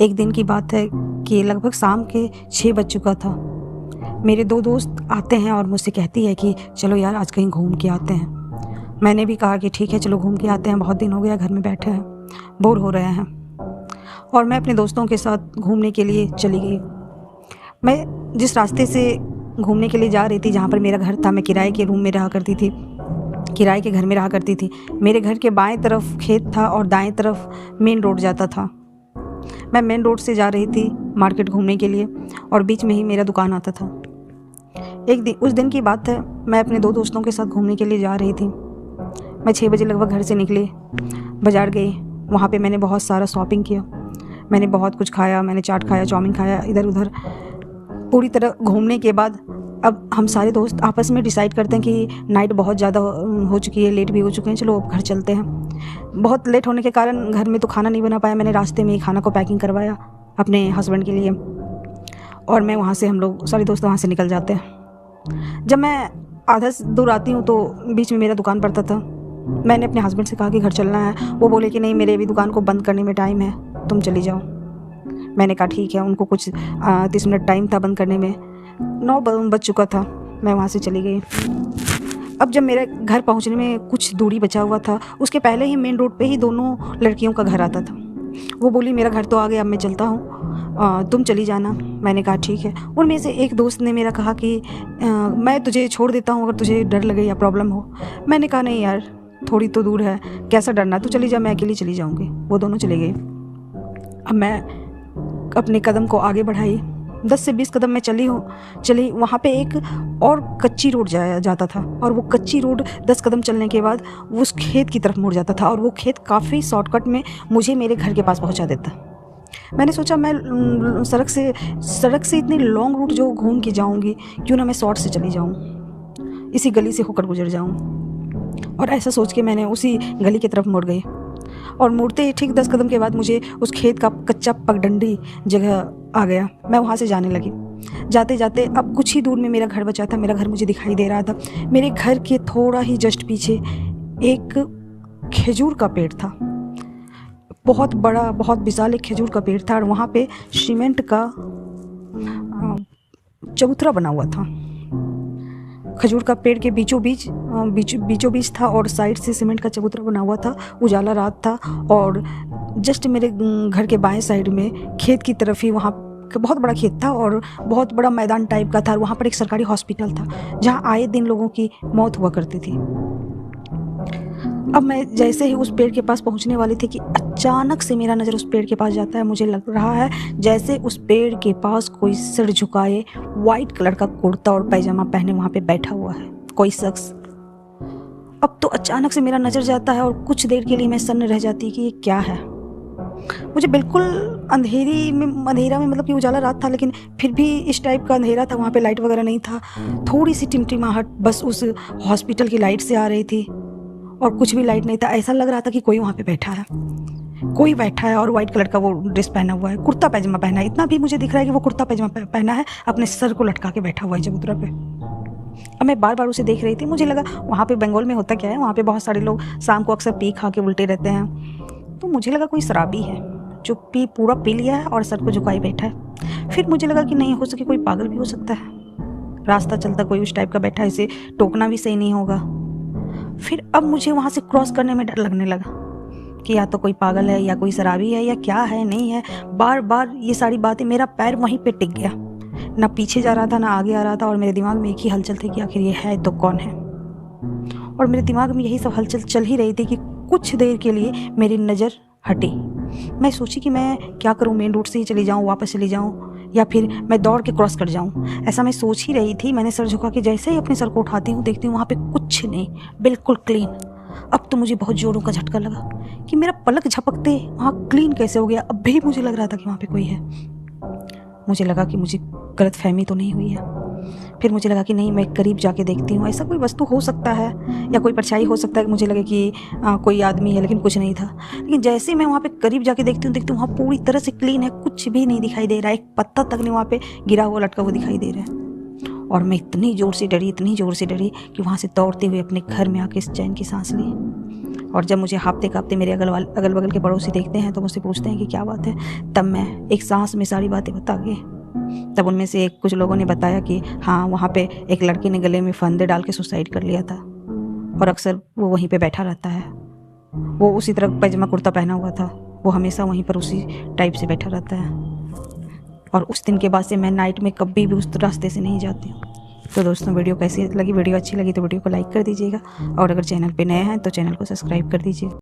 एक दिन की बात है कि लगभग शाम के 6 बज चुका था। मेरे 2 दोस्त आते हैं और मुझसे कहती है कि चलो यार आज कहीं घूम के आते हैं। मैंने भी कहा कि ठीक है चलो घूम के आते हैं, बहुत दिन हो गया घर में बैठे हैं, बोर हो रहे हैं। और मैं अपने दोस्तों के साथ घूमने के लिए चली गई। मैं जिस रास्ते से घूमने के लिए जा रही थी, जहाँ पर मेरा घर था, मैं किराए के रूम में रहा करती थी, किराए के घर में रहा करती थी। मेरे घर के बाएं तरफ खेत था और दाएं तरफ मेन रोड जाता था। मैं मेन रोड से जा रही थी मार्केट घूमने के लिए और बीच में ही मेरा दुकान आता था। उस दिन की बात है, मैं अपने 2 दोस्तों के साथ घूमने के लिए जा रही थी। मैं 6 बजे लगभग घर से निकली, बाज़ार गई। वहाँ पे मैंने बहुत सारा शॉपिंग किया। मैंने बहुत कुछ खाया, मैंने चाट खाया, चाउमीन खाया, इधर उधर। पूरी तरह घूमने के बाद अब हम सारे दोस्त आपस में डिसाइड करते हैं कि नाइट बहुत ज़्यादा हो चुकी है, लेट भी हो चुके हैं, चलो अब घर चलते हैं। बहुत लेट होने के कारण घर में तो खाना नहीं बना पाया। मैंने रास्ते में ही खाना को पैकिंग करवाया अपने हस्बैंड के लिए और मैं वहाँ से, हम लोग सारे दोस्त वहाँ से निकल जाते हैं। जब मैं आधा दूर आती हूँ तो बीच में मेरा दुकान पड़ता था। मैंने अपने हस्बैंड से कहा कि घर चलना है। वो बोले कि नहीं, मेरे अभी दुकान को बंद करने में टाइम है, तुम चली जाओ। मैंने कहा ठीक है। उनको कुछ 30 मिनट टाइम था बंद करने में। 9 बज चुका था। मैं वहाँ से चली गई। अब जब मेरे घर पहुँचने में कुछ दूरी बचा हुआ था, उसके पहले ही मेन रोड पे ही दोनों लड़कियों का घर आता था। वो बोली मेरा घर तो आ गया, अब मैं चलता हूँ, तुम चली जाना। मैंने कहा ठीक है। उनमें से एक दोस्त ने मेरा कहा कि मैं तुझे छोड़ देता हूँ अगर तुझे डर लगे या प्रॉब्लम हो। मैंने कहा नहीं यार, थोड़ी तो दूर है, कैसा डरना, तू चली जा, मैं अकेली चली जाऊँगी। वो दोनों चले गए। अब मैं अपने कदम को आगे बढ़ाई। 10 से 20 कदम मैं चली। वहाँ पे एक और कच्ची रोड जाता था और वो कच्ची रोड 10 कदम चलने के बाद उस खेत की तरफ मुड़ जाता था और वो खेत काफ़ी शॉर्टकट में मुझे मेरे घर के पास पहुँचा देता। मैंने सोचा मैं सड़क से इतनी लॉन्ग रूट जो घूम के जाऊँगी, क्यों ना मैं शॉर्ट से चली जाऊँ, इसी गली से होकर गुजर जाऊँ। और ऐसा सोच के मैंने उसी गली की तरफ मुड़ गई और मुड़ते ही ठीक 10 कदम के बाद मुझे उस खेत का कच्चा पगडंडी जगह आ गया। मैं वहाँ से जाने लगी। जाते जाते अब कुछ ही दूर में मेरा घर बचा था। मेरा घर मुझे दिखाई दे रहा था। मेरे घर के थोड़ा ही जस्ट पीछे एक खजूर का पेड़ था, बहुत बड़ा, बहुत विशाल एक खजूर का पेड़ था और वहाँ पे सीमेंट का चबूतरा बना हुआ था। खजूर का पेड़ के बीचों बीच था और साइड से सीमेंट का चबूतरा बना हुआ था। उजाला रात था और जस्ट मेरे घर के बाएं साइड में खेत की तरफ ही, वहाँ बहुत बड़ा खेत था और बहुत बड़ा मैदान टाइप का था और वहाँ पर एक सरकारी हॉस्पिटल था जहाँ आए दिन लोगों की मौत हुआ करती थी। अब मैं जैसे ही उस पेड़ के पास पहुँचने वाली थी कि अचानक से मेरा नज़र उस पेड़ के पास जाता है। मुझे लग रहा है जैसे उस पेड़ के पास कोई सिर झुकाए, वाइट कलर का कुर्ता और पैजामा पहने वहाँ पे बैठा हुआ है कोई शख्स। अब तो अचानक से मेरा नज़र जाता है और कुछ देर के लिए मैं सन्न रह जाती कि ये क्या है। मुझे बिल्कुल अंधेरा में मतलब कि उजाला रात था, लेकिन फिर भी इस टाइप का अंधेरा था। वहाँ पे लाइट वगैरह नहीं था। थोड़ी सी टिमटिमाहट बस उस हॉस्पिटल की लाइट से आ रही थी और कुछ भी लाइट नहीं था। ऐसा लग रहा था कि कोई वहाँ पे बैठा है और वाइट कलर का वो ड्रेस पहना हुआ है, कुर्ता पैजामा पहना है। इतना भी मुझे दिख रहा है कि वो कुर्ता पैजामा पहना है, अपने सर को लटका के बैठा हुआ है चबूतरा पे। अब मैं बार बार उसे देख रही थी। मुझे लगा वहाँ पे बंगाल में होता क्या है, वहाँ पे बहुत सारे लोग शाम को अक्सर पी खा के उल्टे रहते हैं। तो मुझे लगा कोई शराबी है जो पूरा पी लिया है और सर को झुकाए बैठा है। फिर मुझे लगा कि नहीं हो सके, कोई पागल भी हो सकता है, रास्ता चलता कोई उस टाइप का बैठा है, इसे टोकना भी सही नहीं होगा। फिर अब मुझे वहाँ से क्रॉस करने में डर लगने लगा कि या तो कोई पागल है या कोई शराबी है या क्या है, नहीं है। बार बार ये सारी बातें, मेरा पैर वहीं पे टिक गया, ना पीछे जा रहा था ना आगे आ रहा था और मेरे दिमाग में एक ही हलचल थी कि आखिर ये है तो कौन है। और मेरे दिमाग में यही सब हलचल चल ही रही थी कि कुछ देर के लिए मेरी नज़र हटी। मैं सोची कि मैं क्या करूँ, मेन रोड से ही चली जाऊँ, वापस चली जाऊँ या फिर मैं दौड़ के क्रॉस कर जाऊँ। ऐसा मैं सोच ही रही थी। मैंने सर झुका के जैसे ही अपने सर को उठाती हूँ, देखती हूँ वहाँ पे कुछ नहीं, बिल्कुल क्लीन। अब तो मुझे बहुत जोरों का झटका लगा कि मेरा पलक झपकते वहाँ क्लीन कैसे हो गया। अब भी मुझे लग रहा था कि वहाँ पे कोई है। मुझे लगा कि मुझे गलतफहमी तो नहीं हुई है। फिर मुझे लगा कि नहीं, मैं करीब जाके देखती हूँ, ऐसा कोई वस्तु हो सकता है या कोई परछाई हो सकता है कि मुझे लगे कि कोई आदमी है, लेकिन कुछ नहीं था। लेकिन जैसे ही मैं वहाँ पे करीब जाके देखती हूँ वहाँ पूरी तरह से क्लीन है, कुछ भी नहीं दिखाई दे रहा है। एक पत्ता तक नहीं वहाँ पे गिरा हुआ लटका हुआ दिखाई दे रहा है। और मैं इतनी ज़ोर से डरी कि वहाँ से दौड़ते हुए अपने घर में आके चैन की सांस ली। और जब मुझे हाँफते मेरे अगल बगल के पड़ोसी देखते हैं तो मुझसे पूछते हैं कि क्या बात है, तब मैं एक सांस में सारी बातें बता गई। तब उनमें से कुछ लोगों ने बताया कि हाँ, वहाँ पे एक लड़की ने गले में फंदे डाल के सुसाइड कर लिया था और अक्सर वो वहीं पे बैठा रहता है। वो उसी तरह पैजामा कुर्ता पहना हुआ था, वो हमेशा वहीं पर उसी टाइप से बैठा रहता है। और उस दिन के बाद से मैं नाइट में कभी भी उस रास्ते से नहीं जाती हूँ। तो दोस्तों, वीडियो कैसी लगी? वीडियो अच्छी लगी तो वीडियो को लाइक कर दीजिएगा और अगर चैनल पे नए हैं तो चैनल को सब्सक्राइब कर दीजिए।